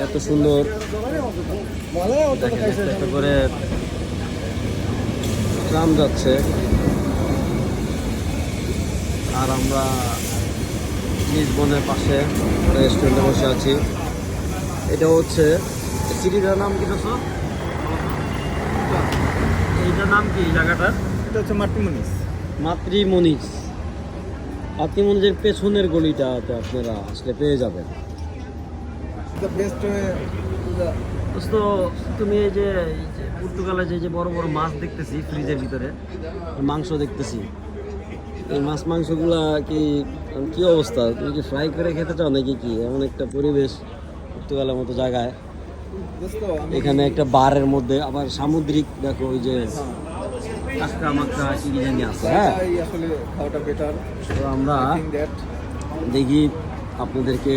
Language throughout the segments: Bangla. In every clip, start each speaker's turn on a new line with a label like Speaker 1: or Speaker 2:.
Speaker 1: এত সুন্দর দেখেন, একটা করে ট্রাম যাচ্ছে। আর আমরা লিসবনের পাশে রেস্টুরেন্টে বসে আছি। এটা হচ্ছে সিটিটার নাম কি দোস্ত? এইটার নাম কি জায়গাটার?
Speaker 2: এটা হচ্ছে মাতৃমনিস।
Speaker 1: মাতৃমনিস। মাতৃমনিসের পেছনের গলিটাতে আপনারা আসলে পেয়ে যাবেন। দোস্ত, তুমি এই যে পর্তুগালে যে বড় বড় মাছ দেখতেছি ফ্রিজের ভিতরে, মাংস দেখতেছি, এই মাছ মাংসগুলা কি কি অবস্থা? তুমি কি ফ্রাই করে খেতে চাও নাকি কি? এমন একটা পরিবেশ পর্তুগালের মতো জায়গায়, এখানে একটা বারের মধ্যে আবার সামুদ্রিক, দেখো ওই যে কাঁকড়া মাকড়া কি কি জানি আছে। হ্যাঁ, তো আমরা দেখি আপনাদেরকে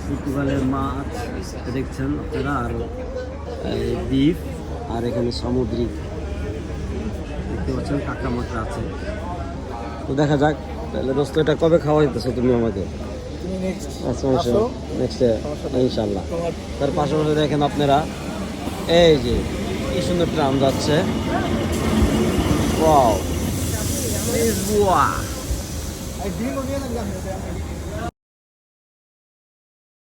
Speaker 1: পর্তুগালের মাছ দেখছেন আপনারা, আর বিফ, আর এখানে সামুদ্রিক দেখতে পাচ্ছেন কাঁকড়া মাকড়া আছে। তো দেখা যাক তাহলে দোস্ত, এটা কবে খাওয়া যেতেছে তুমি আমাকে? নেক্সট ইনশাল্লাহ। তার পাশাপাশি দেখেন আপনারা এই যে কি সুন্দর ট্রাম যাচ্ছে। ওয়াও,